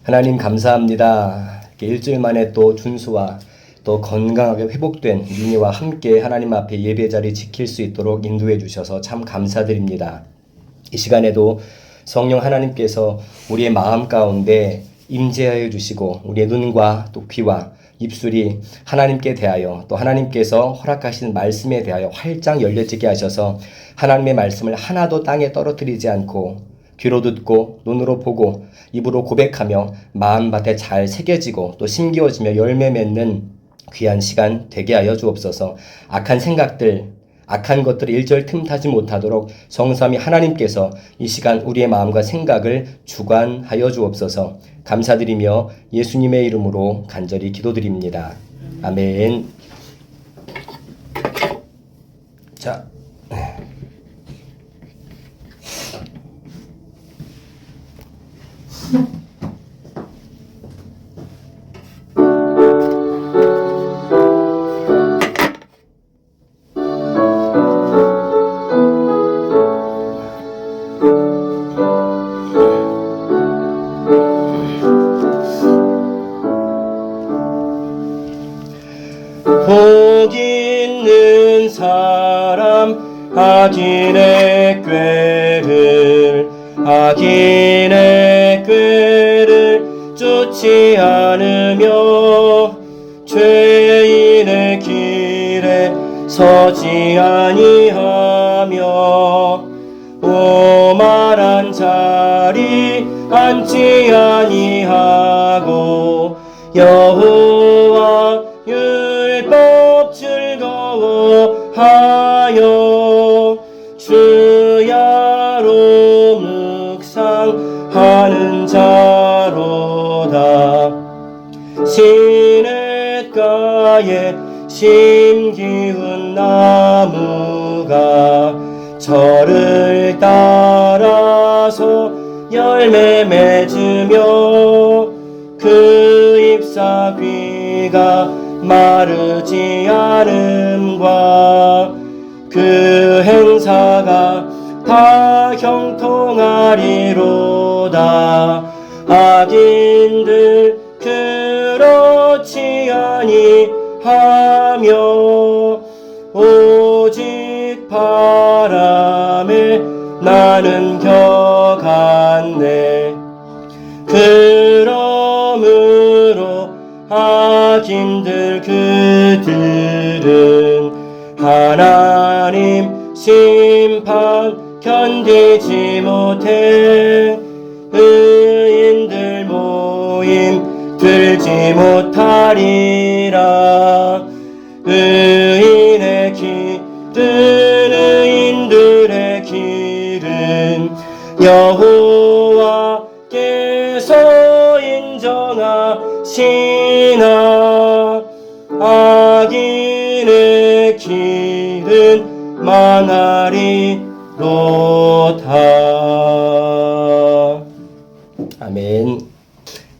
하나님 감사합니다. 이렇게 일주일 만에 또 준수와 또 건강하게 회복된 민희와 함께 하나님 앞에 예배 자리 지킬 수 있도록 인도해 주셔서 참 감사드립니다. 이 시간에도 성령 하나님께서 우리의 마음 가운데 임재하여 주시고 우리의 눈과 또 귀와 입술이 하나님께 대하여 또 하나님께서 허락하신 말씀에 대하여 활짝 열려지게 하셔서 하나님의 말씀을 하나도 땅에 떨어뜨리지 않고 귀로 듣고 눈으로 보고 입으로 고백하며 마음밭에 잘 새겨지고 또 심기어지며 열매 맺는 귀한 시간 되게 하여 주옵소서. 악한 생각들, 악한 것들이 일절 틈타지 못하도록 성삼위 하나님께서 이 시간 우리의 마음과 생각을 주관하여 주옵소서. 감사드리며 예수님의 이름으로 간절히 기도드립니다. 아멘. 자, 복 있는 사람 악인의 꾀를 쫓지 않으며 죄인의 길에 서지 아니하며 오만한 자리 앉지 아니하고 여호와 율법 즐거워하여 주야로 묵상하는 자로다. 시냇가에 심기운 나무가 저를 따라서 열매 맺으며 그 잎사귀가 마르지 않음과 그 행사가 다 형통하리로다. 악인들 그렇지 아니하며 오직 바람에 나는 겨갔네. 그러므로 악인들 그들은 하나님 심판 견디지 못해 의인들 모임 들지 못하리라. 의인들의 길은 여호와께서 인정하시나 악인의 길은 망하리로다. 아멘.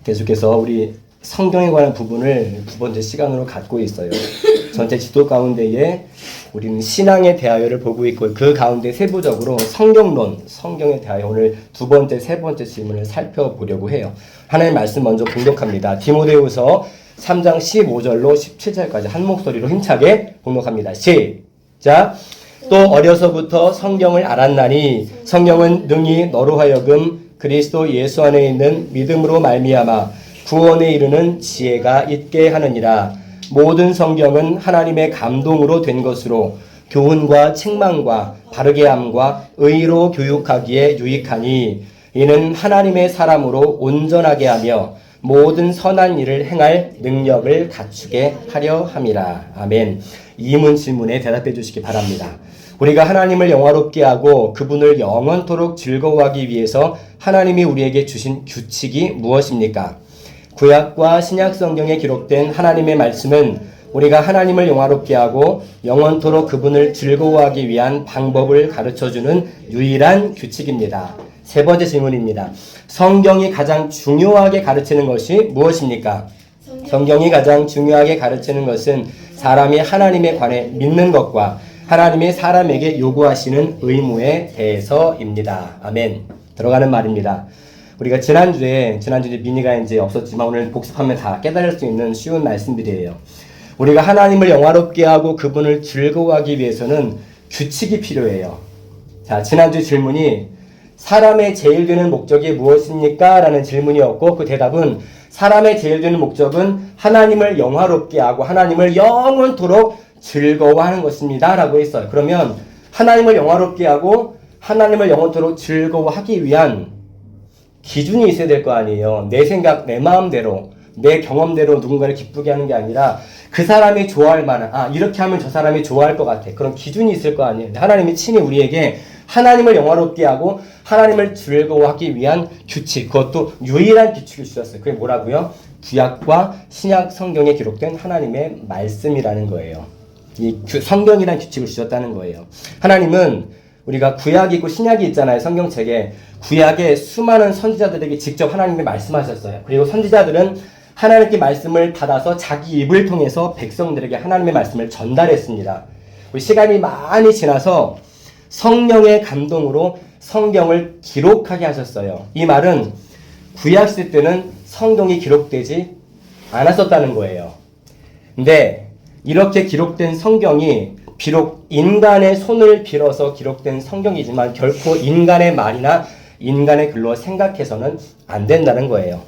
계속해서 우리 성경에 관한 부분을 두 번째 시간으로 갖고 있어요. 전체 지도 가운데에 우리는 신앙에 대하여를 보고 있고 그 가운데 세부적으로 성경론, 성경에 대하여 오늘 두 번째, 세 번째 질문을 살펴보려고 해요. 하나님의 말씀 먼저 봉독합니다. 디모데후서 3장 15절로 17절까지 한 목소리로 힘차게 봉독합니다. 시작! 또 어려서부터 성경을 알았나니 성경은 능히 너로 하여금 그리스도 예수 안에 있는 믿음으로 말미암아 구원에 이르는 지혜가 있게 하느니라. 모든 성경은 하나님의 감동으로 된 것으로 교훈과 책망과 바르게 함과 의로 교육하기에 유익하니 이는 하나님의 사람으로 온전하게 하며 모든 선한 일을 행할 능력을 갖추게 하려 함이라. 아멘. 이문 질문에 대답해 주시기 바랍니다. 우리가 하나님을 영화롭게 하고 그분을 영원토록 즐거워하기 위해서 하나님이 우리에게 주신 규칙이 무엇입니까? 구약과 신약 성경에 기록된 하나님의 말씀은 우리가 하나님을 영화롭게 하고 영원토록 그분을 즐거워하기 위한 방법을 가르쳐주는 유일한 규칙입니다. 세 번째 질문입니다. 성경이 가장 중요하게 가르치는 것이 무엇입니까? 성경이 가장 중요하게 가르치는 것은 사람이 하나님에 관해 믿는 것과 하나님이 사람에게 요구하시는 의무에 대해서입니다. 아멘. 들어가는 말입니다. 우리가 지난주에 미니가 이제 없었지만 오늘 복습하면 다 깨달을 수 있는 쉬운 말씀들이에요. 우리가 하나님을 영화롭게 하고 그분을 즐거워하기 위해서는 규칙이 필요해요. 자, 지난주 질문이 사람의 제일 되는 목적이 무엇입니까? 라는 질문이었고 그 대답은 사람의 제일 되는 목적은 하나님을 영화롭게 하고 하나님을 영원토록 즐거워하는 것입니다. 라고 했어요. 그러면 하나님을 영화롭게 하고 하나님을 영원토록 즐거워하기 위한 기준이 있어야 될 거 아니에요. 내 생각, 내 마음대로, 내 경험대로 누군가를 기쁘게 하는 게 아니라 그 사람이 좋아할 만한, 이렇게 하면 저 사람이 좋아할 것 같아. 그런 기준이 있을 거 아니에요. 하나님이 친히 우리에게 하나님을 영화롭게 하고 하나님을 즐거워하기 위한 규칙, 그것도 유일한 규칙을 주셨어요. 그게 뭐라고요? 구약과 신약 성경에 기록된 하나님의 말씀이라는 거예요. 이 성경이라는 규칙을 주셨다는 거예요. 하나님은 우리가 구약이 있고 신약이 있잖아요. 성경책에. 구약에 수많은 선지자들에게 직접 하나님이 말씀하셨어요. 그리고 선지자들은 하나님께 말씀을 받아서 자기 입을 통해서 백성들에게 하나님의 말씀을 전달했습니다. 우리 시간이 많이 지나서 성령의 감동으로 성경을 기록하게 하셨어요. 이 말은 구약 시대 때는 성경이 기록되지 않았었다는 거예요. 근데 이렇게 기록된 성경이 비록 인간의 손을 빌어서 기록된 성경이지만 결코 인간의 말이나 인간의 글로 생각해서는 안 된다는 거예요.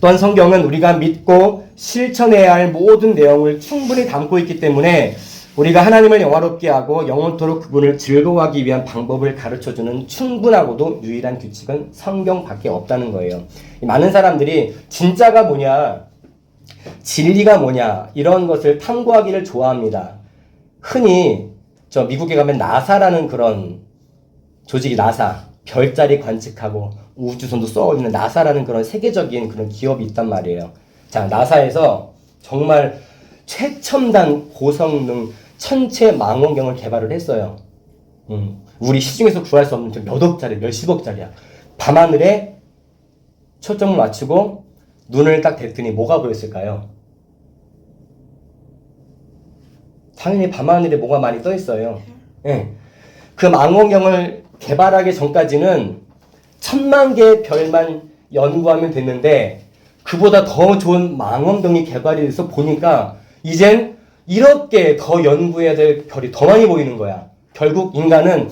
또한 성경은 우리가 믿고 실천해야 할 모든 내용을 충분히 담고 있기 때문에 우리가 하나님을 영화롭게 하고 영원토록 그분을 즐거워하기 위한 방법을 가르쳐주는 충분하고도 유일한 규칙은 성경밖에 없다는 거예요. 많은 사람들이 진짜가 뭐냐, 진리가 뭐냐 이런 것을 탐구하기를 좋아합니다. 흔히 저 미국에 가면 나사라는 그런 조직이 나사, 별자리 관측하고 우주선도 쏘아올리는 나사라는 그런 세계적인 그런 기업이 있단 말이에요. 자, 나사에서 정말 최첨단 고성능 천체 망원경을 개발을 했어요. 우리 시중에서 구할 수 없는 몇 억짜리, 몇십억짜리야. 밤하늘에 초점을 맞추고 눈을 딱 댔더니 뭐가 보였을까요? 당연히 밤하늘에 뭐가 많이 떠 있어요. 네. 그 망원경을 개발하기 전까지는 1000만 개의 별만 연구하면 됐는데 그보다 더 좋은 망원경이 개발이 돼서 보니까 이젠 이렇게 더 연구해야 될 별이 더 많이 보이는 거야. 결국 인간은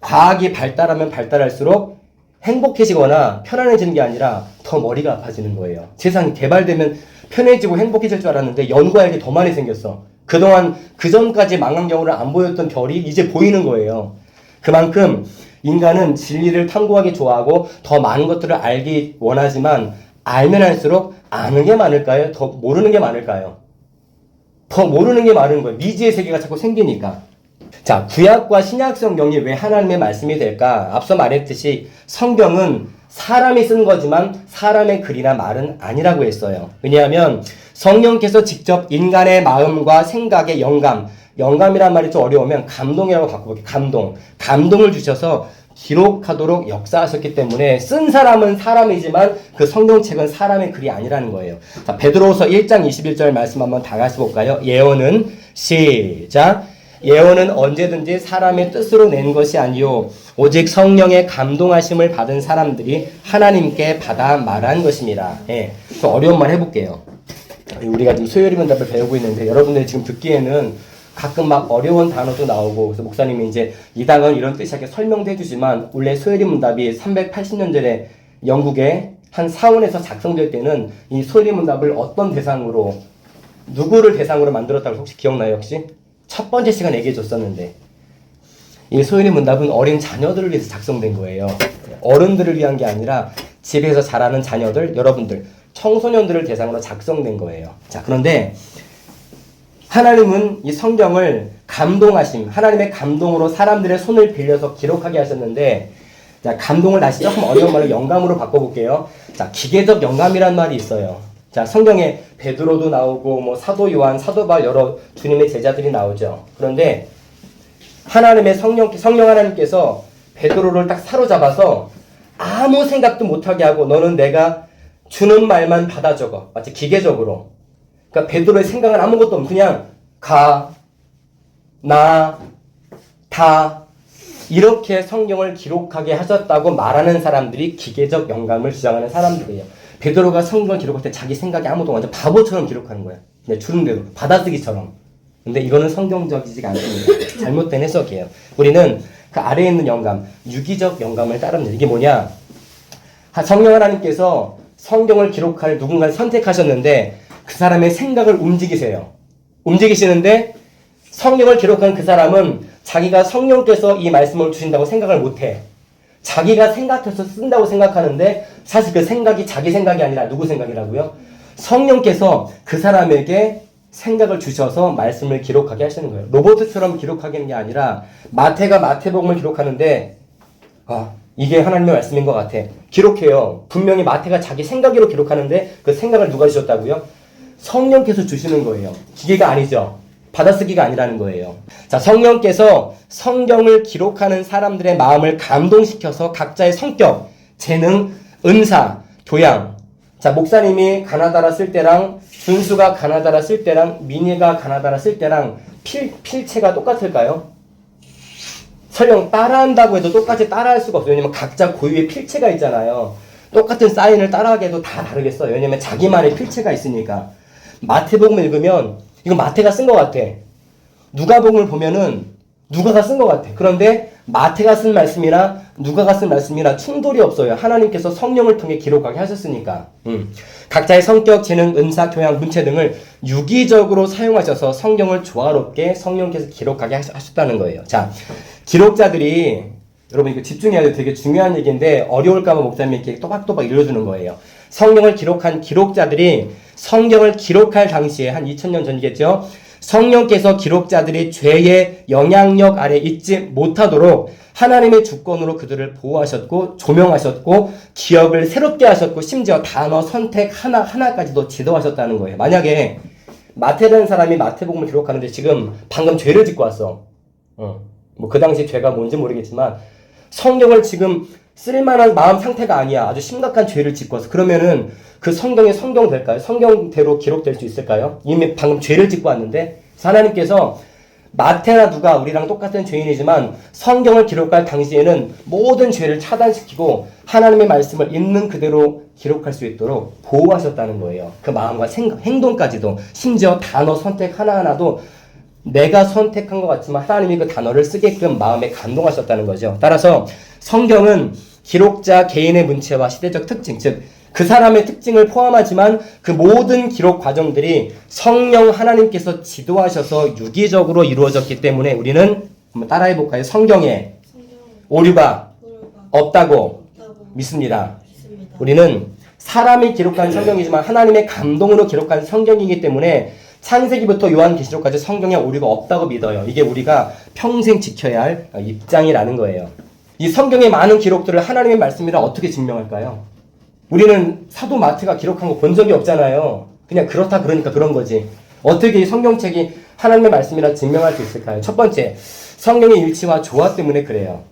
과학이 발달하면 발달할수록 행복해지거나 편안해지는 게 아니라 더 머리가 아파지는 거예요. 세상이 개발되면 편해지고 행복해질 줄 알았는데 연구할 게 더 많이 생겼어. 그동안 그전까지 망원경으로 안 보였던 별이 이제 보이는 거예요. 그만큼 인간은 진리를 탐구하기 좋아하고 더 많은 것들을 알기 원하지만 알면 할수록 아는 게 많을까요? 더 모르는 게 많을까요? 더 모르는 게 많은 거예요. 미지의 세계가 자꾸 생기니까. 자, 구약과 신약 성경이 왜 하나님의 말씀이 될까? 앞서 말했듯이 성경은 사람이 쓴 거지만 사람의 글이나 말은 아니라고 했어요. 왜냐하면 성령께서 직접 인간의 마음과 생각의 영감이란 말이 좀 어려우면 감동이라고 바꿔볼게요. 감동을 주셔서 기록하도록 역사하셨기 때문에 쓴 사람은 사람이지만 그 성경책은 사람의 글이 아니라는 거예요. 자, 베드로후서 1장 21절 말씀 한번 다 같이 볼까요? 예언은 시작. 예언은 언제든지 사람의 뜻으로 낸 것이 아니요 오직 성령의 감동하심을 받은 사람들이 하나님께 받아 말한 것입니다. 예, 좀 어려운 말 해볼게요. 우리가 지금 소요리 문답을 배우고 있는데 여러분들이 지금 듣기에는 가끔 막 어려운 단어도 나오고 그래서 목사님이 이제 이 단어는 이런 뜻이야 이렇게 설명도 해주지만 원래 소요리 문답이 380년 전에 영국에 한 사원에서 작성될 때는 이 소요리 문답을 어떤 대상으로 누구를 대상으로 만들었다고 혹시 기억나요 혹시? 첫 번째 시간에 얘기해 줬었는데 이 소요리 문답은 어린 자녀들을 위해서 작성된 거예요. 어른들을 위한 게 아니라 집에서 자라는 자녀들, 여러분들, 청소년들을 대상으로 작성된 거예요. 자, 그런데 하나님은 이 성경을 감동하심, 하나님의 감동으로 사람들의 손을 빌려서 기록하게 하셨는데 자, 감동을 다시 조금 어려운 말로 영감으로 바꿔볼게요. 자, 기계적 영감이란 말이 있어요. 자, 성경에 베드로도 나오고 뭐 사도 요한, 사도 바울 여러 주님의 제자들이 나오죠. 그런데 하나님의 성령 하나님께서 베드로를 딱 사로잡아서 아무 생각도 못하게 하고 너는 내가 주는 말만 받아 적어. 마치 기계적으로. 그러니까 베드로의 생각은 아무것도 없고 그냥 가, 나, 다 이렇게 성경을 기록하게 하셨다고 말하는 사람들이 기계적 영감을 주장하는 사람들이에요. 베드로가 성경을 기록할 때 자기 생각이 아무도 완전 바보처럼 기록하는 거야. 그냥 주는 대로 받아쓰기처럼. 근데 이거는 성경적이지가 않습니다. 잘못된 해석이에요. 우리는 그 아래에 있는 영감, 유기적 영감을 따릅니다. 이게 뭐냐? 성령 하나님께서 성경을 기록할 누군가를 선택하셨는데 그 사람의 생각을 움직이세요. 움직이시는데 성경을 기록한 그 사람은 자기가 성령께서 이 말씀을 주신다고 생각을 못해. 자기가 생각해서 쓴다고 생각하는데 사실 그 생각이 자기 생각이 아니라 누구 생각이라고요? 성령께서 그 사람에게 생각을 주셔서 말씀을 기록하게 하시는 거예요. 로봇처럼 기록하기는 게 아니라 마태가 마태복음을 기록하는데 이게 하나님의 말씀인 것 같아. 기록해요. 분명히 마태가 자기 생각으로 기록하는데 그 생각을 누가 주셨다고요? 성령께서 주시는 거예요. 기계가 아니죠. 받아쓰기가 아니라는 거예요. 자, 성령께서 성경을 기록하는 사람들의 마음을 감동시켜서 각자의 성격, 재능, 은사, 교양. 자, 목사님이 가나다라 쓸 때랑 준수가 가나다라 쓸 때랑 민희가 가나다라 쓸 때랑 필체가 똑같을까요? 설령 따라한다고 해도 똑같이 따라할 수가 없어요. 왜냐면 각자 고유의 필체가 있잖아요. 똑같은 사인을 따라하게 해도 다 다르겠어요. 왜냐면 자기만의 필체가 있으니까. 마태복음을 읽으면 이거 마태가 쓴 것 같아. 누가복음을 보면은 누가가 쓴 것 같아. 그런데 마태가 쓴 말씀이나 누가가 쓴 말씀이나 충돌이 없어요. 하나님께서 성령을 통해 기록하게 하셨으니까. 각자의 성격, 재능, 은사, 교양, 문체 등을 유기적으로 사용하셔서 성경을 조화롭게 성령께서 기록하게 하셨다는 거예요. 자, 기록자들이 여러분 이거 집중해야 돼요. 되게 중요한 얘기인데 어려울까 봐 목사님이 이렇게 또박또박 읽어주는 거예요. 성경을 기록한 기록자들이 성경을 기록할 당시에 한 2000년 전이겠죠. 성령께서 기록자들이 죄의 영향력 아래 있지 못하도록 하나님의 주권으로 그들을 보호하셨고 조명하셨고 기억을 새롭게 하셨고 심지어 단어 선택 하나하나까지도 지도하셨다는 거예요. 만약에 마태라는 사람이 마태복음을 기록하는데 지금 방금 죄를 짓고 왔어. 뭐 그 당시 죄가 뭔지 모르겠지만 성경을 지금 쓸만한 마음 상태가 아니야. 아주 심각한 죄를 짓고 왔어. 그러면은 그 성경이 성경 될까요? 성경대로 기록될 수 있을까요? 이미 방금 죄를 짓고 왔는데 하나님께서 마태나 누가 우리랑 똑같은 죄인이지만 성경을 기록할 당시에는 모든 죄를 차단시키고 하나님의 말씀을 있는 그대로 기록할 수 있도록 보호하셨다는 거예요. 그 마음과 생각, 행동까지도 심지어 단어 선택 하나하나도 내가 선택한 것 같지만 하나님이 그 단어를 쓰게끔 마음에 감동하셨다는 거죠. 따라서 성경은 기록자 개인의 문체와 시대적 특징, 즉 그 사람의 특징을 포함하지만 그 모든 기록 과정들이 성령 하나님께서 지도하셔서 유기적으로 이루어졌기 때문에 우리는 한번 따라해볼까요? 성경에 오류가 없다고 믿습니다. 우리는 사람이 기록한 성경이지만 하나님의 감동으로 기록한 성경이기 때문에 창세기부터 요한계시록까지 성경에 오류가 없다고 믿어요. 이게 우리가 평생 지켜야 할 입장이라는 거예요. 이 성경의 많은 기록들을 하나님의 말씀이라 어떻게 증명할까요? 우리는 사도 마태가 기록한 거 본 적이 없잖아요. 그냥 그렇다 그러니까 그런 거지. 어떻게 이 성경책이 하나님의 말씀이라 증명할 수 있을까요? 첫 번째, 성경의 일치와 조화 때문에 그래요.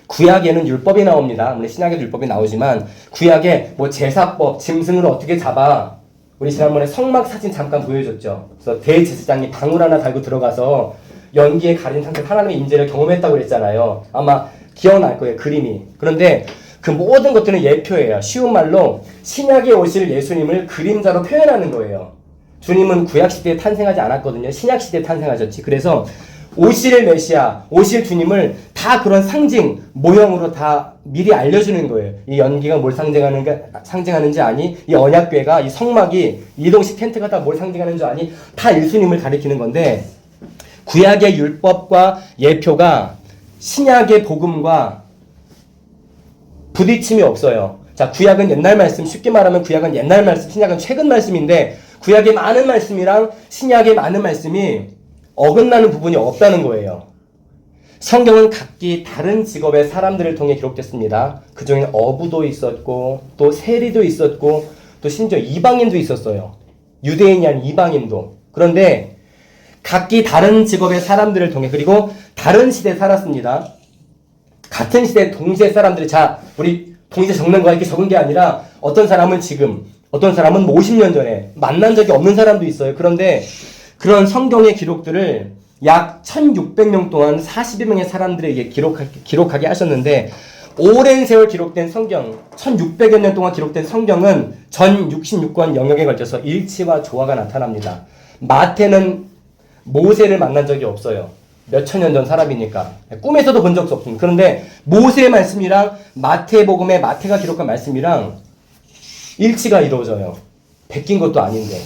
구약에는 율법이 나옵니다. 물론 신약에도 율법이 나오지만 구약에 뭐 제사법, 짐승을 어떻게 잡아. 우리 지난번에 성막 사진 잠깐 보여줬죠. 그래서 대제사장이 방울 하나 달고 들어가서 연기에 가린 상태에서 하나님의 임재를 경험했다고 그랬잖아요. 아마 기억날 거예요, 그림이. 그런데 그 모든 것들은 예표예요. 쉬운 말로 신약에 오실 예수님을 그림자로 표현하는 거예요. 주님은 구약시대에 탄생하지 않았거든요. 신약시대에 탄생하셨지. 그래서 오실 메시아, 오실 주님을 다 그런 상징, 모형으로 다 미리 알려주는 거예요. 이 연기가 뭘 상징하는지 아니? 이 언약궤가, 이 성막이, 이동식 텐트가 다 뭘 상징하는지 아니? 다 예수님을 가리키는 건데 구약의 율법과 예표가 신약의 복음과 부딪힘이 없어요. 자, 구약은 옛날 말씀, 쉽게 말하면 구약은 옛날 말씀, 신약은 최근 말씀인데 구약의 많은 말씀이랑 신약의 많은 말씀이 어긋나는 부분이 없다는 거예요. 성경은 각기 다른 직업의 사람들을 통해 기록됐습니다. 그 중에 어부도 있었고 또 세리도 있었고 또 심지어 이방인도 있었어요. 유대인이 아닌 이방인도. 그런데 각기 다른 직업의 사람들을 통해 그리고 다른 시대에 살았습니다. 같은 시대 동시대 사람들이 우리 동시대 적는 거 이렇게 적은 게 아니라 어떤 사람은 지금, 어떤 사람은 뭐 50년 전에 만난 적이 없는 사람도 있어요. 그런데 그런 성경의 기록들을 약 1600년 동안 40여 명의 사람들에게 기록하게 하셨는데 오랜 세월 기록된 성경, 1600여 년 동안 기록된 성경은 전 66권 영역에 걸쳐서 일치와 조화가 나타납니다. 마태는 모세를 만난 적이 없어요. 몇천 년 전 사람이니까. 꿈에서도 본 적이 없습니다. 그런데 모세의 말씀이랑 마태복음의 마태가 기록한 말씀이랑 일치가 이루어져요. 베낀 것도 아닌데.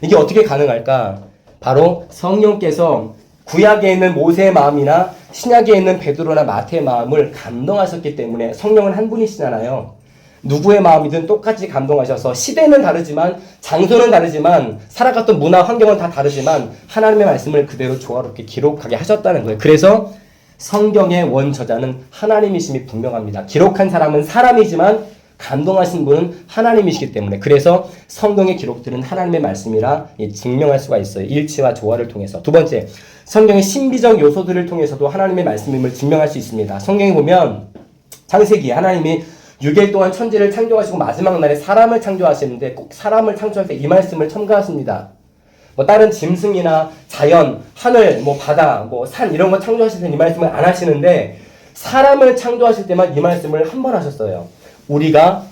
이게 어떻게 가능할까? 바로 성령께서 구약에 있는 모세의 마음이나 신약에 있는 베드로나 마태의 마음을 감동하셨기 때문에 성령은 한 분이시잖아요. 누구의 마음이든 똑같이 감동하셔서 시대는 다르지만 장소는 다르지만 살아갔던 문화 환경은 다 다르지만 하나님의 말씀을 그대로 조화롭게 기록하게 하셨다는 거예요. 그래서 성경의 원저자는 하나님이심이 분명합니다. 기록한 사람은 사람이지만 감동하신 분은 하나님이시기 때문에 그래서 성경의 기록들은 하나님의 말씀이라 증명할 수가 있어요. 일치와 조화를 통해서. 두 번째, 성경의 신비적 요소들을 통해서도 하나님의 말씀임을 증명할 수 있습니다. 성경에 보면 창세기에 하나님이 6일 동안 천지를 창조하시고 마지막 날에 사람을 창조하시는데 꼭 사람을 창조할 때 이 말씀을 첨가하십니다. 뭐 다른 짐승이나 자연, 하늘, 뭐 바다, 뭐 산 이런 거 창조하실 때 이 말씀을 안 하시는데 사람을 창조하실 때만 이 말씀을 한 번 하셨어요. 우리가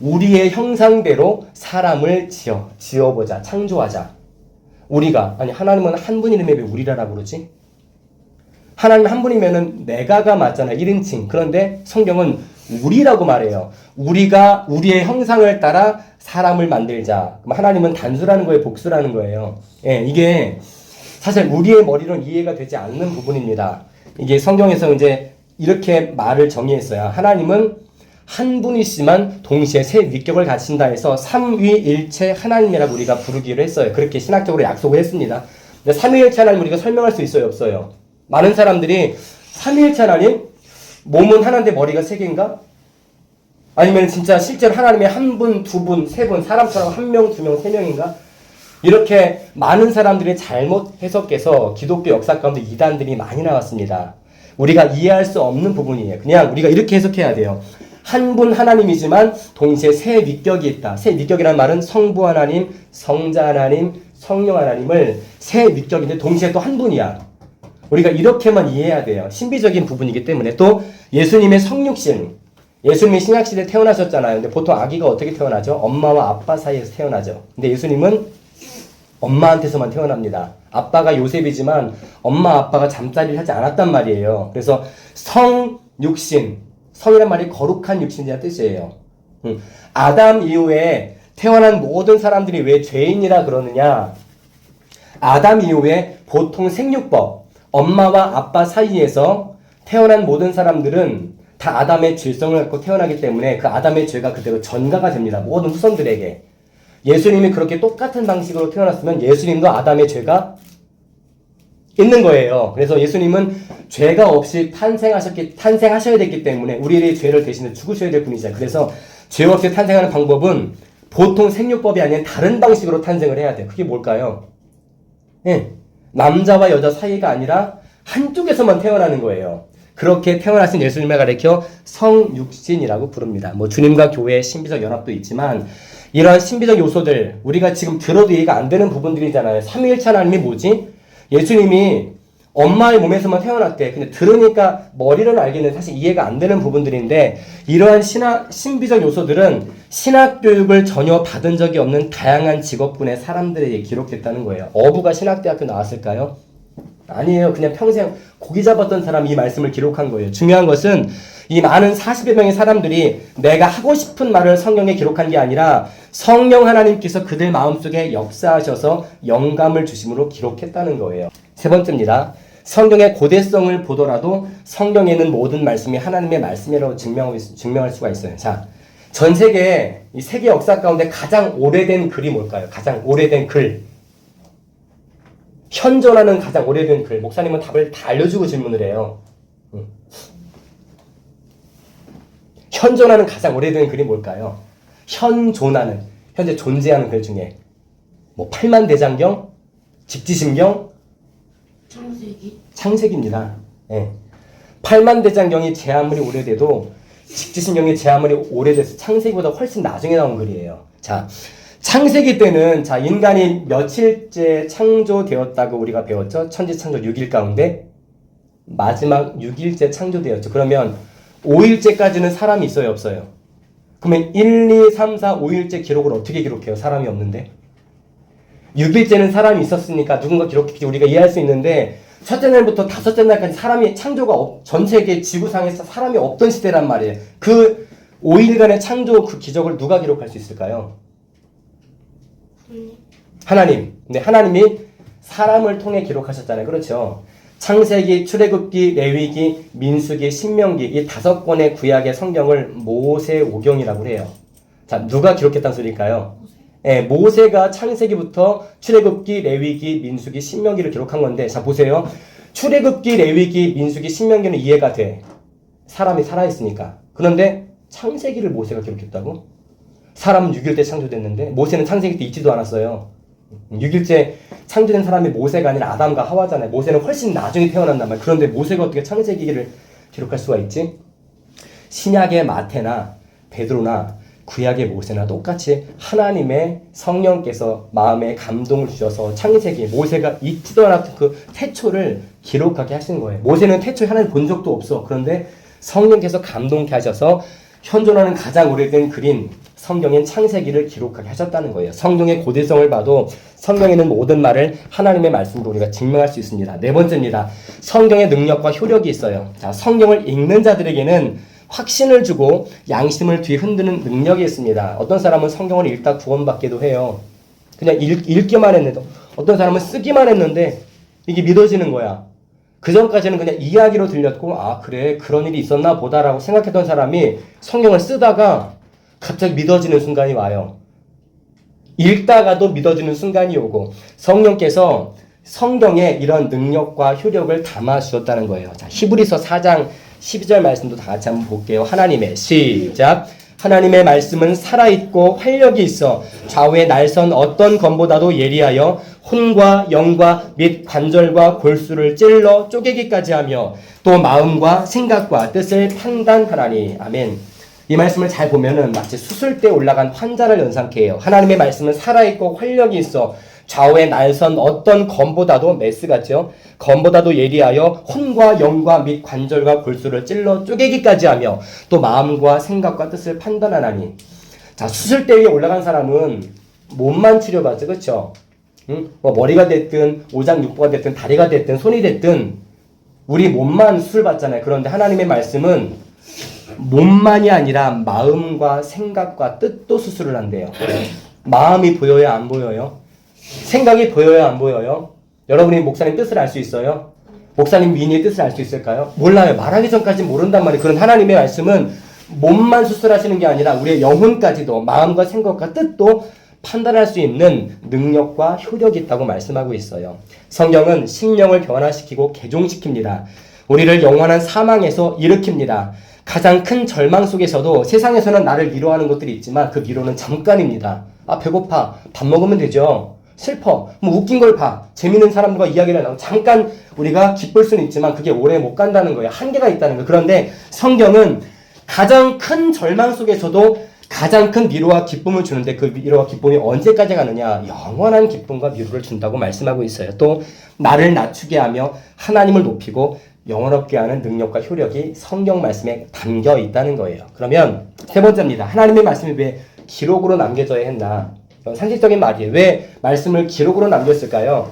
우리의 형상대로 사람을 지어보자, 창조하자. 우리가, 아니 하나님은 한 분이름에 왜 우리라고 그러지? 하나님 한 분이면은 내가가 맞잖아, 1인칭. 그런데 성경은 우리라고 말해요. 우리가 우리의 형상을 따라 사람을 만들자. 그럼 하나님은 단수라는 거예요, 복수라는 거예요. 예, 이게 사실 우리의 머리로는 이해가 되지 않는 부분입니다. 이게 성경에서 이제 이렇게 말을 정의했어요. 하나님은 한 분이시지만 동시에 세 위격을 갖춘다 해서 삼위일체 하나님이라고 우리가 부르기로 했어요. 그렇게 신학적으로 약속을 했습니다. 근데 삼위일체 하나님 우리가 설명할 수 있어요, 없어요? 많은 사람들이 삼위일체 하나님? 몸은 하나인데 머리가 세 개인가? 아니면 진짜 실제로 하나님의 한 분, 두 분, 세 분, 사람처럼 한 명, 두 명, 세 명인가? 이렇게 많은 사람들이 잘못 해석해서 기독교 역사 가운데 이단들이 많이 나왔습니다. 우리가 이해할 수 없는 부분이에요. 그냥 우리가 이렇게 해석해야 돼요. 한 분 하나님이지만 동시에 세 위격이 있다. 세 위격이라는 말은 성부 하나님, 성자 하나님, 성령 하나님을 세 위격인데 동시에 또 한 분이야. 우리가 이렇게만 이해해야 돼요. 신비적인 부분이기 때문에. 또 예수님의 성육신, 예수님이 신약시대에 태어나셨잖아요. 근데 보통 아기가 어떻게 태어나죠? 엄마와 아빠 사이에서 태어나죠. 근데 예수님은 엄마한테서만 태어납니다. 아빠가 요셉이지만 엄마 아빠가 잠자리를 하지 않았단 말이에요. 그래서 성육신, 성이란 말이 거룩한 육신이라는 뜻이에요. 아담 이후에 태어난 모든 사람들이 왜 죄인이라 그러느냐? 아담 이후에 보통 생육법, 엄마와 아빠 사이에서 태어난 모든 사람들은 다 아담의 질성을 갖고 태어나기 때문에 그 아담의 죄가 그대로 전가가 됩니다. 모든 후손들에게. 예수님이 그렇게 똑같은 방식으로 태어났으면 예수님도 아담의 죄가 있는 거예요. 그래서 예수님은 죄가 없이 탄생하셔야 됐기 때문에 우리의 죄를 대신해 죽으셔야 될 분이잖아요. 그래서 죄 없이 탄생하는 방법은 보통 생육법이 아닌 다른 방식으로 탄생을 해야 돼요. 그게 뭘까요? 예. 남자와 여자 사이가 아니라 한쪽에서만 태어나는 거예요. 그렇게 태어나신 예수님을 가리켜 성육신이라고 부릅니다. 뭐 주님과 교회의 신비적 연합도 있지만 이러한 신비적 요소들 우리가 지금 들어도 이해가 안 되는 부분들이잖아요. 삼위일체 하나님이 뭐지? 예수님이 엄마의 몸에서만 태어났대. 근데 들으니까 머리로는 알기는 사실 이해가 안 되는 부분들인데 이러한 신비적 요소들은 신학교육을 전혀 받은 적이 없는 다양한 직업군의 사람들에게 기록됐다는 거예요. 어부가 신학대학교 나왔을까요? 아니에요. 그냥 평생 고기 잡았던 사람이 이 말씀을 기록한 거예요. 중요한 것은 이 많은 40여 명의 사람들이 내가 하고 싶은 말을 성경에 기록한 게 아니라 성령 하나님께서 그들 마음속에 역사하셔서 영감을 주심으로 기록했다는 거예요. 세 번째입니다. 성경의 고대성을 보더라도 성경에는 모든 말씀이 하나님의 말씀이라고 증명할 수가 있어요. 자, 전 세계, 이 세계 역사 가운데 가장 오래된 글이 뭘까요? 가장 오래된 글. 현존하는 가장 오래된 글. 목사님은 답을 다 알려주고 질문을 해요. 현존하는 가장 오래된 글이 뭘까요? 현존하는, 현재 존재하는 글 중에 뭐 팔만대장경, 직지신경, 창세기입니다. 예. 팔만대장경이 제 아무리 오래돼도 직지신경이 제 아무리 오래돼서 창세기보다 훨씬 나중에 나온 글이에요. 자, 창세기 때는 자 인간이 며칠째 창조되었다고 우리가 배웠죠? 천지창조 6일 가운데 마지막 6일째 창조되었죠. 그러면 5일째까지는 사람이 있어요, 없어요? 그러면 1, 2, 3, 4, 5일째 기록을 어떻게 기록해요? 사람이 없는데? 6일째는 사람이 있었으니까 누군가 기록했지 우리가 이해할 수 있는데 첫째 날부터 다섯째 날까지 사람이 창조가 전 세계 지구상에서 사람이 없던 시대란 말이에요. 그 5일간의 창조 그 기적을 누가 기록할 수 있을까요? 하나님. 근데 하나님이 사람을 통해 기록하셨잖아요. 그렇죠? 창세기, 출애굽기, 레위기, 민수기, 신명기 이 5권의 구약의 성경을 모세오경이라고 해요. 자, 누가 기록했다는 소리일까요? 예, 모세가 창세기부터 출애굽기, 레위기, 민수기, 신명기를 기록한 건데 자 보세요. 출애굽기, 레위기, 민수기, 신명기는 이해가 돼. 사람이 살아있으니까. 그런데 창세기를 모세가 기록했다고? 사람은 6일째 창조됐는데 모세는 창세기 때 있지도 않았어요. 6일째 창조된 사람이 모세가 아니라 아담과 하와잖아요. 모세는 훨씬 나중에 태어난단 말이에요. 그런데 모세가 어떻게 창세기를 기록할 수가 있지? 신약의 마태나 베드로나 구약의 모세나 똑같이 하나님의 성령께서 마음에 감동을 주셔서 창세기 모세가 있지도 않았던 그 태초를 기록하게 하신 거예요. 모세는 태초에 하나님 본 적도 없어. 그런데 성령께서 감동케 하셔서 현존하는 가장 오래된 글인 성경인 창세기를 기록하게 하셨다는 거예요. 성경의 고대성을 봐도 성경에는 모든 말을 하나님의 말씀으로 우리가 증명할 수 있습니다. 네 번째입니다. 성경의 능력과 효력이 있어요. 자, 성경을 읽는 자들에게는 확신을 주고 양심을 뒤흔드는 능력이 있습니다. 어떤 사람은 성경을 읽다 구원받기도 해요. 그냥 읽기만 했는데 어떤 사람은 쓰기만 했는데 이게 믿어지는 거야. 그 전까지는 그냥 이야기로 들렸고 아 그래 그런 일이 있었나 보다라고 생각했던 사람이 성경을 쓰다가 갑자기 믿어지는 순간이 와요. 읽다가도 믿어지는 순간이 오고 성령께서 성경에 이런 능력과 효력을 담아 주셨다는 거예요. 자, 히브리서 4장 12절 말씀도 다 같이 한번 볼게요. 하나님의 시작. 하나님의 말씀은 살아있고 활력이 있어 좌우의 날선 어떤 검보다도 예리하여 혼과 영과 및 관절과 골수를 찔러 쪼개기까지 하며 또 마음과 생각과 뜻을 판단하나니. 아멘. 이 말씀을 잘 보면은 마치 수술대에 올라간 환자를 연상케 해요. 하나님의 말씀은 살아있고 활력이 있어 좌우의 날선 어떤 검보다도 메스 같죠? 검보다도 예리하여 혼과 영과 및 관절과 골수를 찔러 쪼개기까지 하며 또 마음과 생각과 뜻을 판단하나니. 자, 수술대 위에 올라간 사람은 몸만 치료받죠. 그렇죠? 응? 뭐 머리가 됐든 오장육부가 됐든 다리가 됐든 손이 됐든 우리 몸만 수술받잖아요. 그런데 하나님의 말씀은 몸만이 아니라 마음과 생각과 뜻도 수술을 한대요. 마음이 보여요? 안 보여요? 생각이 보여요? 안 보여요? 여러분이 목사님 뜻을 알 수 있어요? 목사님 미니의 뜻을 알 수 있을까요? 몰라요. 말하기 전까지 모른단 말이에요. 그런 하나님의 말씀은 몸만 수술하시는 게 아니라 우리의 영혼까지도 마음과 생각과 뜻도 판단할 수 있는 능력과 효력이 있다고 말씀하고 있어요. 성경은 심령을 변화시키고 개종시킵니다. 우리를 영원한 사망에서 일으킵니다. 가장 큰 절망 속에서도 세상에서는 나를 위로하는 것들이 있지만 그 위로는 잠깐입니다. 아 배고파 밥 먹으면 되죠. 슬퍼 뭐 웃긴 걸 봐. 재밌는 사람들과 이야기를 나누고 잠깐 우리가 기쁠 수는 있지만 그게 오래 못 간다는 거예요. 한계가 있다는 거예요. 그런데 성경은 가장 큰 절망 속에서도 가장 큰 위로와 기쁨을 주는데 그 위로와 기쁨이 언제까지 가느냐? 영원한 기쁨과 위로를 준다고 말씀하고 있어요. 또 나를 낮추게 하며 하나님을 높이고 영원롭게 하는 능력과 효력이 성경 말씀에 담겨 있다는 거예요. 그러면 세 번째입니다. 하나님의 말씀이 왜 기록으로 남겨져야 했나? 상식적인 말이에요. 왜 말씀을 기록으로 남겼을까요?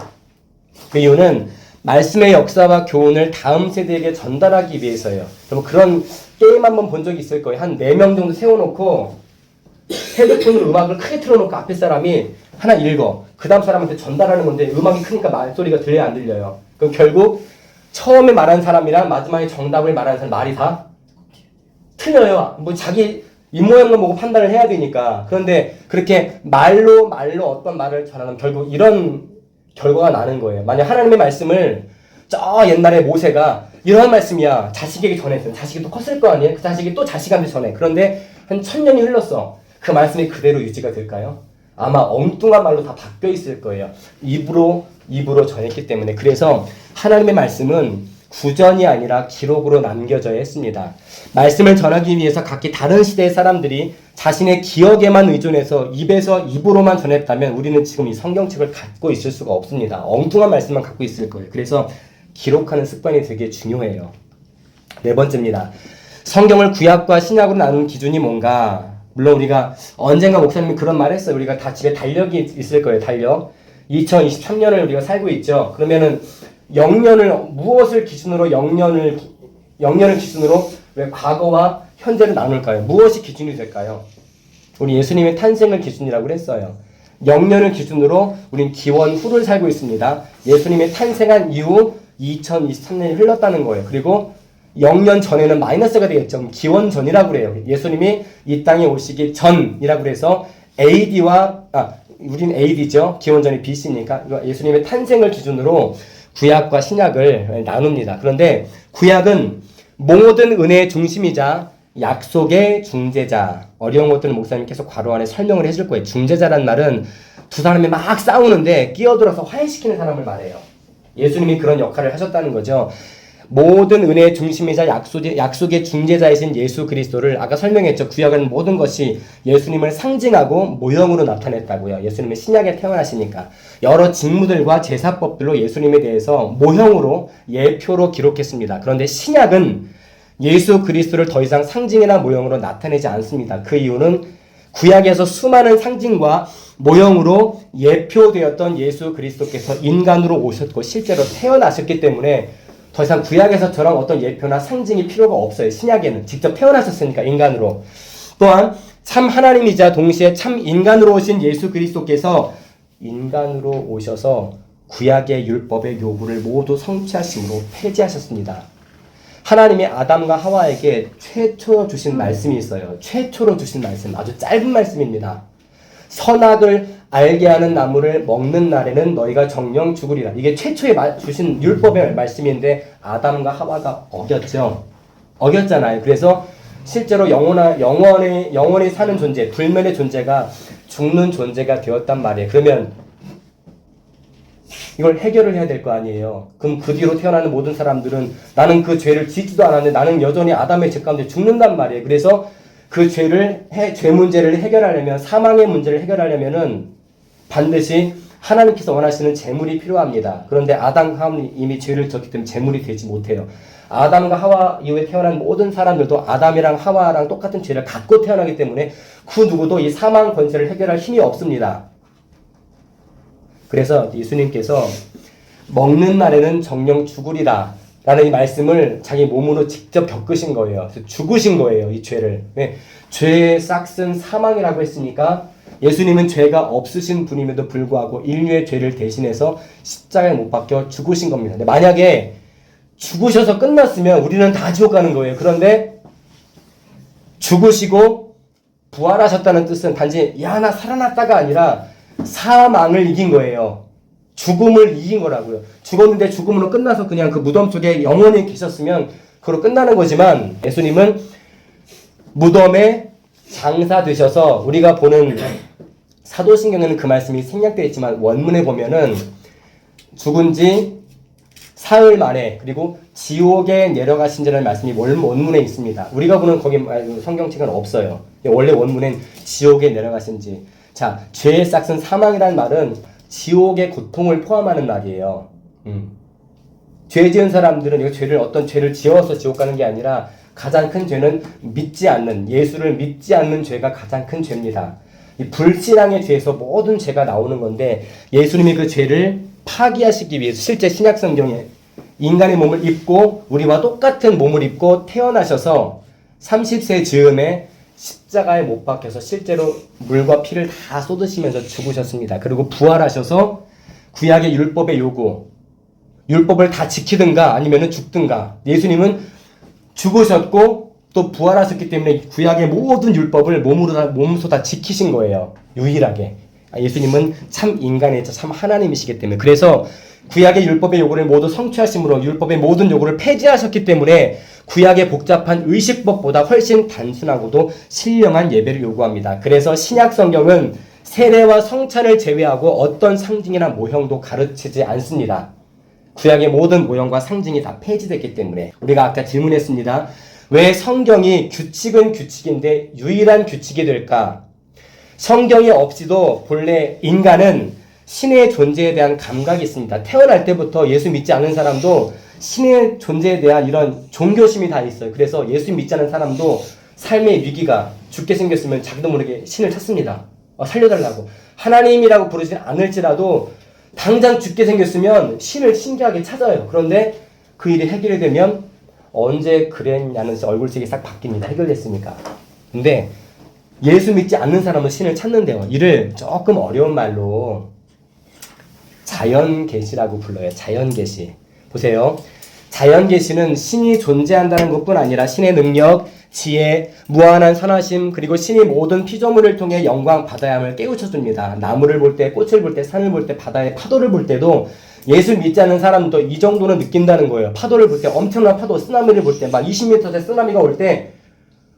그 이유는 말씀의 역사와 교훈을 다음 세대에게 전달하기 위해서예요. 여러분 그런 게임 한번 본 적이 있을 거예요. 한 4명 정도 세워놓고 헤드폰으로 음악을 크게 틀어놓고 앞에 사람이 하나 읽어. 그 다음 사람한테 전달하는 건데 음악이 크니까 말소리가 들려요? 안 들려요? 그럼 결국 처음에 말한 사람이랑 마지막에 정답을 말하는 사람 말이 다 틀려요. 뭐 자기 입모양만 보고 판단을 해야 되니까. 그런데 그렇게 말로 어떤 말을 전하면 결국 이런 결과가 나는 거예요. 만약 하나님의 말씀을 저 옛날에 모세가 이런 말씀이야 자식에게 전했어요. 자식이 또 컸을 거 아니에요? 그 자식이 또 자식한테 전해. 그런데 한 1000년이 흘렀어. 그 말씀이 그대로 유지가 될까요? 아마 엉뚱한 말로 다 바뀌어 있을 거예요. 입으로 전했기 때문에. 그래서 하나님의 말씀은 구전이 아니라 기록으로 남겨져야 했습니다. 말씀을 전하기 위해서 각기 다른 시대의 사람들이 자신의 기억에만 의존해서 입에서 입으로만 전했다면 우리는 지금 이 성경책을 갖고 있을 수가 없습니다. 엉뚱한 말씀만 갖고 있을 거예요. 그래서 기록하는 습관이 되게 중요해요. 네 번째입니다. 성경을 구약과 신약으로 나누는 기준이 뭔가? 물론 우리가 언젠가 목사님이 그런 말 했어요. 우리가 다 집에 달력이 있을 거예요. 달력. 2023년을 우리가 살고 있죠. 그러면은 영년을 무엇을 기준으로 영년을 기준으로 왜 과거와 현재를 나눌까요? 무엇이 기준이 될까요? 우리 예수님의 탄생을 기준이라고 했어요. 영년을 기준으로 우린 기원 후를 살고 있습니다. 예수님의 탄생한 이후 2023년이 흘렀다는 거예요. 그리고 영년 전에는 마이너스가 되겠죠. 기원 전이라고 그래요. 예수님이 이 땅에 오시기 전이라고 그래서 우린 AD죠. 기원 전이 BC니까 예수님의 탄생을 기준으로 구약과 신약을 나눕니다. 그런데 구약은 모든 은혜의 중심이자 약속의 중재자. 어려운 것들은 목사님 계속 괄호 안에 설명을 해줄 거예요. 중재자란 말은 두 사람이 막 싸우는데 끼어들어서 화해시키는 사람을 말해요. 예수님이 그런 역할을 하셨다는 거죠. 모든 은혜의 중심이자 약속의 중재자이신 예수 그리스도를 아까 설명했죠. 구약은 모든 것이 예수님을 상징하고 모형으로 나타냈다고요. 예수님은 신약에 태어나시니까 여러 직무들과 제사법들로 예수님에 대해서 모형으로 예표로 기록했습니다. 그런데 신약은 예수 그리스도를 더 이상 상징이나 모형으로 나타내지 않습니다. 그 이유는 구약에서 수많은 상징과 모형으로 예표되었던 예수 그리스도께서 인간으로 오셨고 실제로 태어나셨기 때문에 더 이상 구약에서처럼 어떤 예표나 상징이 필요가 없어요. 신약에는 직접 태어나셨으니까 인간으로. 또한 참 하나님이자 동시에 참 인간으로 오신 예수 그리스도께서 인간으로 오셔서 구약의 율법의 요구를 모두 성취하심으로 폐지하셨습니다. 하나님이 아담과 하와에게 최초로 주신 말씀이 있어요. 최초로 주신 말씀, 아주 짧은 말씀입니다. 선악을 알게 하는 나무를 먹는 날에는 너희가 정령 죽으리라. 이게 최초에 주신 율법의 말씀인데 아담과 하와가 어겼죠. 어겼잖아요. 그래서 실제로 영원히 사는 존재, 불멸의 존재가 죽는 존재가 되었단 말이에요. 그러면 이걸 해결을 해야 될 거 아니에요. 그럼 그 뒤로 태어나는 모든 사람들은 나는 그 죄를 짓지도 않았는데 나는 여전히 아담의 죄 가운데 죽는단 말이에요. 그래서 그 죄 문제를 해결하려면, 사망의 문제를 해결하려면은 반드시 하나님께서 원하시는 제물이 필요합니다. 그런데 아담과 하와는 이미 죄를 졌기 때문에 제물이 되지 못해요. 아담과 하와 이후에 태어난 모든 사람들도 아담이랑 하와랑 똑같은 죄를 갖고 태어나기 때문에 그 누구도 이 사망 권세를 해결할 힘이 없습니다. 그래서 예수님께서 먹는 날에는 정령 죽으리라 라는 이 말씀을 자기 몸으로 직접 겪으신 거예요. 그래서 죽으신 거예요, 이 죄를. 왜? 죄의 싹슨 사망이라고 했으니까 예수님은 죄가 없으신 분임에도 불구하고 인류의 죄를 대신해서 십자가에 못 박혀 죽으신 겁니다. 근데 만약에 죽으셔서 끝났으면 우리는 다 지옥 가는 거예요. 그런데 죽으시고 부활하셨다는 뜻은 단지 나 살아났다가 아니라 사망을 이긴 거예요. 죽음을 이긴 거라고요. 죽었는데 죽음으로 끝나서 그냥 그 무덤 속에 영원히 계셨으면 그로 끝나는 거지만 예수님은 무덤에 장사되셔서 우리가 보는 사도신경에는 그 말씀이 생략되어 있지만 원문에 보면은 죽은 지 사흘 만에 그리고 지옥에 내려가신다는 말씀이 원문에 있습니다. 우리가 보는 거기 성경책은 없어요. 원래 원문엔 지옥에 내려가신지. 자, 죄의 싹슨 사망이라는 말은 지옥의 고통을 포함하는 말이에요. 죄 지은 사람들은 어떤 죄를 지어서 지옥 가는 게 아니라 가장 큰 죄는 예수를 믿지 않는 죄가 가장 큰 죄입니다. 이 불신앙의 죄에서 모든 죄가 나오는 건데 예수님이 그 죄를 파기하시기 위해서 실제 신약 성경에 인간의 몸을 입고 우리와 똑같은 몸을 입고 태어나셔서 30세 즈음에 십자가에 못 박혀서 실제로 물과 피를 다 쏟으시면서 죽으셨습니다. 그리고 부활하셔서 구약의 율법의 요구, 율법을 다 지키든가 아니면 죽든가. 예수님은 죽으셨고 또 부활하셨기 때문에 구약의 모든 율법을 몸소 다 지키신 거예요. 유일하게. 예수님은 참 인간이자 참 하나님이시기 때문에. 그래서 구약의 율법의 요구를 모두 성취하심으로 율법의 모든 요구를 폐지하셨기 때문에 구약의 복잡한 의식법보다 훨씬 단순하고도 신령한 예배를 요구합니다. 그래서 신약 성경은 세례와 성찬을 제외하고 어떤 상징이나 모형도 가르치지 않습니다. 구약의 모든 모형과 상징이 다 폐지됐기 때문에. 우리가 아까 질문했습니다. 왜 성경이 규칙은 규칙인데 유일한 규칙이 될까? 성경이 없이도 본래 인간은 신의 존재에 대한 감각이 있습니다. 태어날 때부터 예수 믿지 않는 사람도 신의 존재에 대한 이런 종교심이 다 있어요. 그래서 예수 믿지 않는 사람도 삶의 위기가 죽게 생겼으면 자기도 모르게 신을 찾습니다. 살려달라고. 하나님이라고 부르지 않을지라도 당장 죽게 생겼으면 신을 신기하게 찾아요. 그런데 그 일이 해결이 되면 언제 그랬냐는 얼굴색이 싹 바뀝니다. 해결됐으니까. 근데 예수 믿지 않는 사람은 신을 찾는데요. 이를 조금 어려운 말로 자연계시라고 불러요. 자연계시. 보세요. 자연계시는 신이 존재한다는 것뿐 아니라 신의 능력, 지혜, 무한한 선하심, 그리고 신이 모든 피조물을 통해 영광 받아야 함을 깨우쳐줍니다. 나무를 볼 때, 꽃을 볼 때, 산을 볼 때, 바다의 파도를 볼 때도 예수 믿지 않는 사람도 이 정도는 느낀다는 거예요. 파도를 볼 때, 엄청난 파도, 쓰나미를 볼 때, 막 20m짜리 쓰나미가 올 때,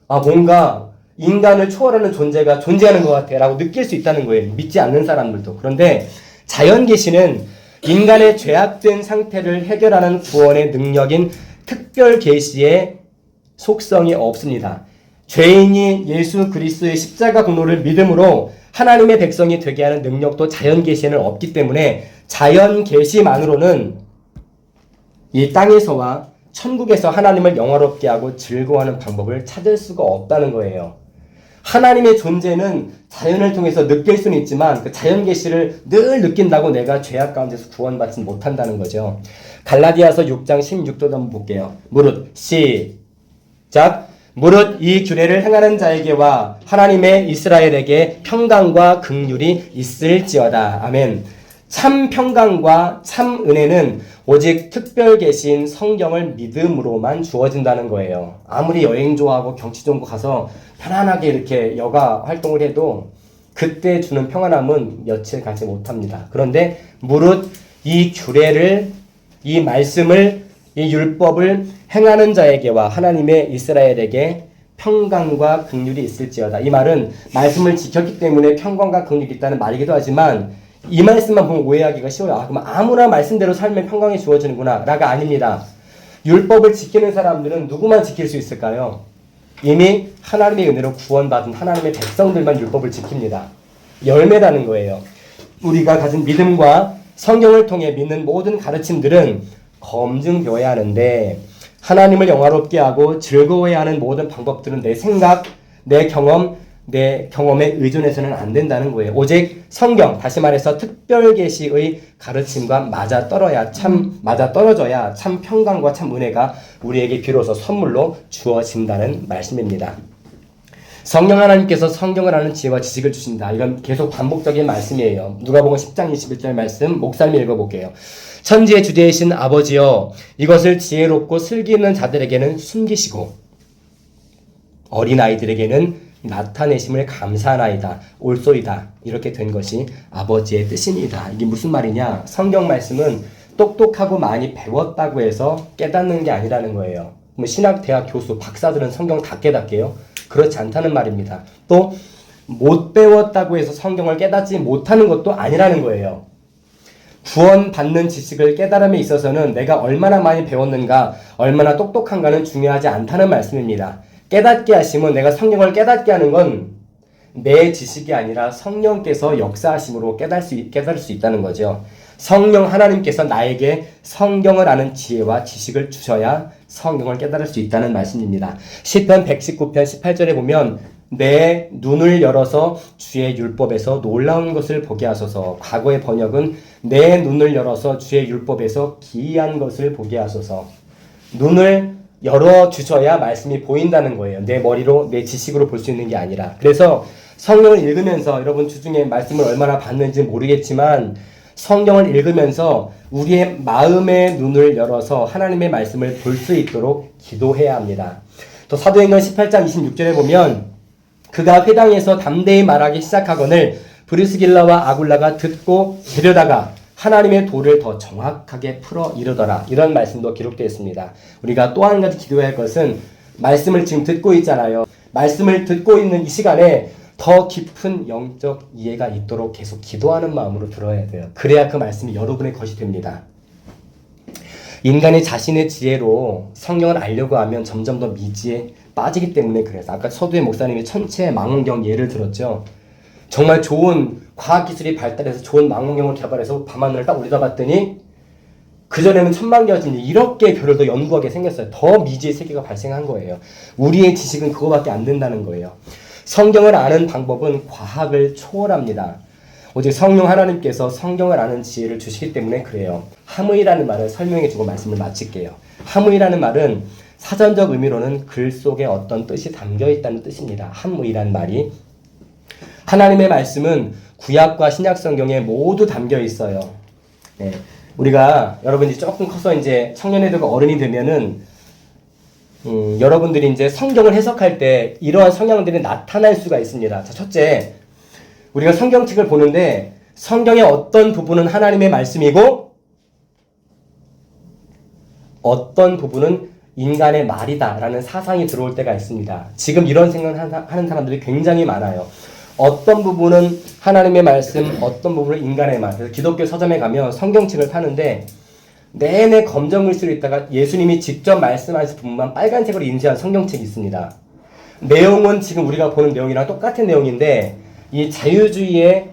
뭔가 인간을 초월하는 존재가 존재하는 것 같아 라고 느낄 수 있다는 거예요. 믿지 않는 사람들도. 그런데 자연계시는 인간의 죄악된 상태를 해결하는 구원의 능력인 특별 계시의 속성이 없습니다. 죄인이 예수 그리스도의 십자가 공로를 믿음으로 하나님의 백성이 되게 하는 능력도 자연계시에는 없기 때문에 자연계시만으로는 이 땅에서와 천국에서 하나님을 영화롭게 하고 즐거워하는 방법을 찾을 수가 없다는 거예요. 하나님의 존재는 자연을 통해서 느낄 수는 있지만 그 자연 계시를 늘 느낀다고 내가 죄악 가운데서 구원받지 못한다는 거죠. 갈라디아서 6장 16절 한번 볼게요. 무릇 시작. 무릇 이 규례를 행하는 자에게와 하나님의 이스라엘에게 평강과 긍휼이 있을지어다. 아멘. 참 평강과 참 은혜는 오직 특별 계신 성경을 믿음으로만 주어진다는 거예요. 아무리 여행 좋아하고 경치 좋은 거 가서 편안하게 이렇게 여가 활동을 해도 그때 주는 평안함은 며칠 가지 못합니다. 그런데 무릇 이 규례를, 이 말씀을, 이 율법을 행하는 자에게와 하나님의 이스라엘에게 평강과 긍휼이 있을지어다. 이 말은 말씀을 지켰기 때문에 평강과 긍휼이 있다는 말이기도 하지만 이 말씀만 보면 오해하기가 쉬워요. 그럼 아무나 말씀대로 살면 평강이 주어지는구나 라가 아닙니다. 율법을 지키는 사람들은 누구만 지킬 수 있을까요? 이미 하나님의 은혜로 구원받은 하나님의 백성들만 율법을 지킵니다. 열매라는 거예요. 우리가 가진 믿음과 성경을 통해 믿는 모든 가르침들은 검증되어야 하는데 하나님을 영화롭게 하고 즐거워해야 하는 모든 방법들은 내 생각, 내 경험에 의존해서는 안 된다는 거예요. 오직 성경, 다시 말해서 특별 계시의 가르침과 맞아떨어져야 참 평강과 참 은혜가 우리에게 비로소 선물로 주어진다는 말씀입니다. 성령 하나님께서 성경을 아는 지혜와 지식을 주신다. 이건 계속 반복적인 말씀이에요. 누가복음 10장 21절 말씀 목사님이 읽어볼게요. 천지의 주되이신 아버지여, 이것을 지혜롭고 슬기 있는 자들에게는 숨기시고 어린아이들에게는 나타내심을 감사하나이다. 옳소이다. 이렇게 된 것이 아버지의 뜻입니다. 이게 무슨 말이냐? 성경 말씀은 똑똑하고 많이 배웠다고 해서 깨닫는 게 아니라는 거예요. 신학대학 교수, 박사들은 성경 다 깨닫게요? 그렇지 않다는 말입니다. 또 못 배웠다고 해서 성경을 깨닫지 못하는 것도 아니라는 거예요. 구원받는 지식을 깨달음에 있어서는 내가 얼마나 많이 배웠는가, 얼마나 똑똑한가는 중요하지 않다는 말씀입니다. 깨닫게 하심은, 내가 성경을 깨닫게 하는 건 내 지식이 아니라 성령께서 역사하심으로 깨달을 수 있다는 거죠. 성령 하나님께서 나에게 성경을 아는 지혜와 지식을 주셔야 성경을 깨달을 수 있다는 말씀입니다. 시편 119편 18절에 보면 내 눈을 열어서 주의 율법에서 놀라운 것을 보게 하소서. 과거의 번역은 내 눈을 열어서 주의 율법에서 기이한 것을 보게 하소서. 눈을 열어주셔야 말씀이 보인다는 거예요. 내 머리로, 내 지식으로 볼 수 있는 게 아니라. 그래서 성경을 읽으면서, 여러분 주중에 말씀을 얼마나 봤는지 모르겠지만 성경을 읽으면서 우리의 마음의 눈을 열어서 하나님의 말씀을 볼 수 있도록 기도해야 합니다. 또 사도행전 18장 26절에 보면 그가 회당에서 담대히 말하기 시작하거늘 브리스길라와 아굴라가 듣고 데려다가 하나님의 도를 더 정확하게 풀어 이르더라. 이런 말씀도 기록되어 있습니다. 우리가 또 한 가지 기도해야 할 것은, 말씀을 지금 듣고 있잖아요. 말씀을 듣고 있는 이 시간에 더 깊은 영적 이해가 있도록 계속 기도하는 마음으로 들어야 돼요. 그래야 그 말씀이 여러분의 것이 됩니다. 인간이 자신의 지혜로 성경을 알려고 하면 점점 더 미지에 빠지기 때문에 그래서 아까 서두에 목사님이 천체 망원경 예를 들었죠. 정말 좋은 과학기술이 발달해서 좋은 망원경을 개발해서 밤하늘을 딱 올려다봤더니 그전에는 천만개였지 이렇게 별을 더 연구하게 생겼어요. 더 미지의 세계가 발생한 거예요. 우리의 지식은 그거밖에 안 된다는 거예요. 성경을 아는 방법은 과학을 초월합니다. 오직 성령 하나님께서 성경을 아는 지혜를 주시기 때문에 그래요. 하무이라는 말을 설명해주고 말씀을 마칠게요. 하무이라는 말은 사전적 의미로는 글 속에 어떤 뜻이 담겨있다는 뜻입니다. 하무이라는 말이 하나님의 말씀은 구약과 신약 성경에 모두 담겨 있어요. 네. 우리가 여러분이 조금 커서 이제 청년이 되고 어른이 되면은 여러분들이 이제 성경을 해석할 때 이러한 성향들이 나타날 수가 있습니다. 자, 첫째, 우리가 성경책을 보는데 성경의 어떤 부분은 하나님의 말씀이고 어떤 부분은 인간의 말이다라는 사상이 들어올 때가 있습니다. 지금 이런 생각을 하는 사람들이 굉장히 많아요. 어떤 부분은 하나님의 말씀, 어떤 부분은 인간의 말. 그래서 기독교 서점에 가면 성경책을 파는데 내내 검정글씨로 있다가 예수님이 직접 말씀하신 부분만 빨간색으로 인쇄한 성경책이 있습니다. 내용은 지금 우리가 보는 내용이랑 똑같은 내용인데 이 자유주의에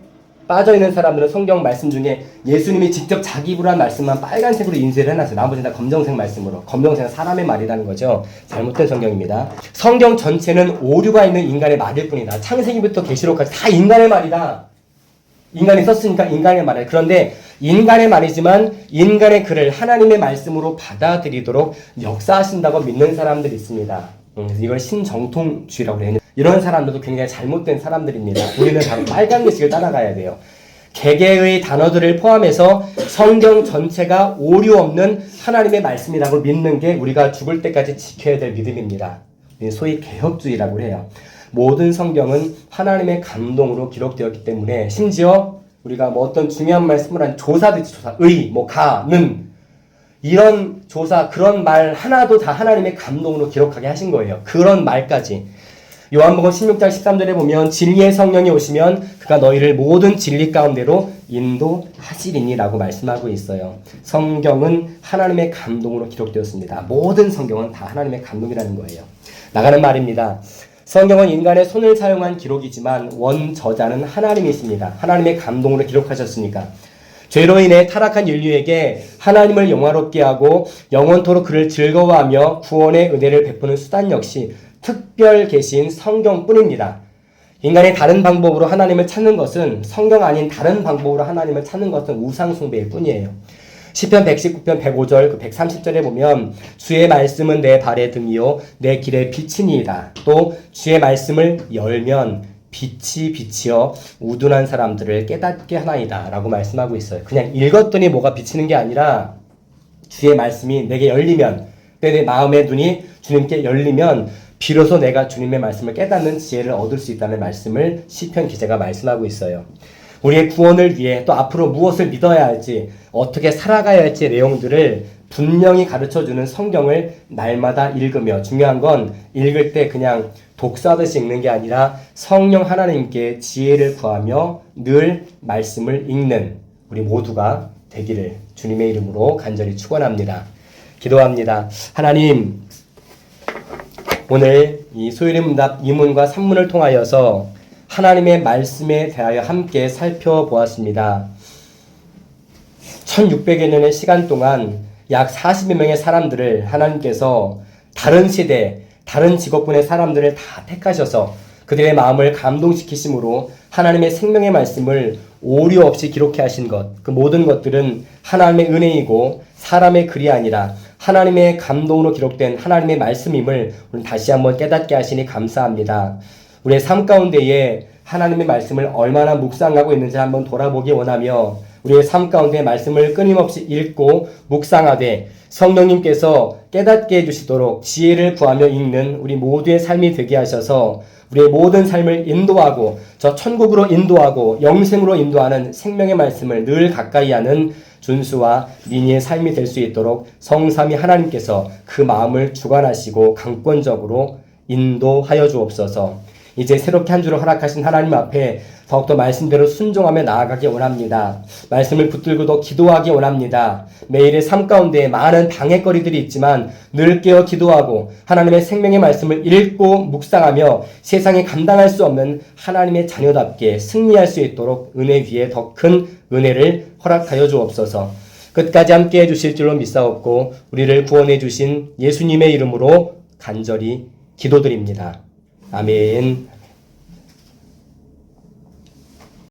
빠져있는 사람들은 성경 말씀 중에 예수님이 직접 자기 입으로 한 말씀만 빨간색으로 인쇄를 해놨어요. 나머지는 다 검정색 말씀으로. 검정색은 사람의 말이라는 거죠. 잘못된 성경입니다. 성경 전체는 오류가 있는 인간의 말일 뿐이다. 창세기부터 계시록까지 다 인간의 말이다. 인간이 썼으니까 인간의 말이다. 그런데 인간의 말이지만 인간의 글을 하나님의 말씀으로 받아들이도록 역사하신다고 믿는 사람들이 있습니다. 이걸 신정통주의라고 해요. 이런 사람들도 굉장히 잘못된 사람들입니다. 우리는 바로 빨간 글씨를 따라가야 돼요. 개개의 단어들을 포함해서 성경 전체가 오류 없는 하나님의 말씀이라고 믿는 게 우리가 죽을 때까지 지켜야 될 믿음입니다. 소위 개혁주의라고 해요. 모든 성경은 하나님의 감동으로 기록되었기 때문에 심지어 우리가 뭐 어떤 중요한 말씀을 한 조사듯이 의, 는 이런 조사, 그런 말 하나도 다 하나님의 감동으로 기록하게 하신 거예요. 그런 말까지. 요한복음 16장 13절에 보면 진리의 성령이 오시면 그가 너희를 모든 진리 가운데로 인도하시리니 라고 말씀하고 있어요. 성경은 하나님의 감동으로 기록되었습니다. 모든 성경은 다 하나님의 감동이라는 거예요. 나가는 말입니다. 성경은 인간의 손을 사용한 기록이지만 원저자는 하나님이십니다. 하나님의 감동으로 기록하셨으니까. 죄로 인해 타락한 인류에게 하나님을 영화롭게 하고 영원토록 그를 즐거워하며 구원의 은혜를 베푸는 수단 역시 특별 계시인 성경뿐입니다. 인간이 다른 방법으로 하나님을 찾는 것은 성경 아닌 다른 방법으로 하나님을 찾는 것은 우상숭배일 뿐이에요. 시편 119편 105절 130절에 보면 주의 말씀은 내 발의 등이요 내 길의 빛이니이다. 또 주의 말씀을 열면 빛이 비치어 우둔한 사람들을 깨닫게 하나이다 라고 말씀하고 있어요. 그냥 읽었더니 뭐가 비치는 게 아니라 주의 말씀이 내게 열리면 내 마음의 눈이 주님께 열리면 비로소 내가 주님의 말씀을 깨닫는 지혜를 얻을 수 있다는 말씀을 시편 기자가 말씀하고 있어요. 우리의 구원을 위해 또 앞으로 무엇을 믿어야 할지 어떻게 살아가야 할지 내용들을 분명히 가르쳐주는 성경을 날마다 읽으며 중요한 건 읽을 때 그냥 독서하듯이 읽는 게 아니라 성령 하나님께 지혜를 구하며 늘 말씀을 읽는 우리 모두가 되기를 주님의 이름으로 간절히 축원합니다. 기도합니다. 하나님, 오늘 이 소요리문답 2문과 3문을 통하여서 하나님의 말씀에 대하여 함께 살펴보았습니다. 1600여 년의 시간 동안 약 40여 명의 사람들을 하나님께서 다른 시대, 다른 직업군의 사람들을 다 택하셔서 그들의 마음을 감동시키심으로 하나님의 생명의 말씀을 오류 없이 기록해 하신 것, 그 모든 것들은 하나님의 은혜이고 사람의 글이 아니라 하나님의 감동으로 기록된 하나님의 말씀임을 오늘 다시 한번 깨닫게 하시니 감사합니다. 우리의 삶 가운데에 하나님의 말씀을 얼마나 묵상하고 있는지 한번 돌아보기 원하며 우리의 삶 가운데 말씀을 끊임없이 읽고 묵상하되 성령님께서 깨닫게 해주시도록 지혜를 구하며 읽는 우리 모두의 삶이 되게 하셔서 우리의 모든 삶을 인도하고 저 천국으로 인도하고 영생으로 인도하는 생명의 말씀을 늘 가까이 하는 준수와 미니의 삶이 될 수 있도록 성삼위 하나님께서 그 마음을 주관하시고 강권적으로 인도하여 주옵소서. 이제 새롭게 한 주를 허락하신 하나님 앞에 더욱더 말씀대로 순종하며 나아가기 원합니다. 말씀을 붙들고 더 기도하기 원합니다. 매일의 삶 가운데 많은 방해거리들이 있지만 늘 깨어 기도하고 하나님의 생명의 말씀을 읽고 묵상하며 세상에 감당할 수 없는 하나님의 자녀답게 승리할 수 있도록 은혜 위에 더 큰 은혜를 허락하여 주옵소서. 끝까지 함께 해주실 줄로 믿사옵고 우리를 구원해 주신 예수님의 이름으로 간절히 기도드립니다. 아멘.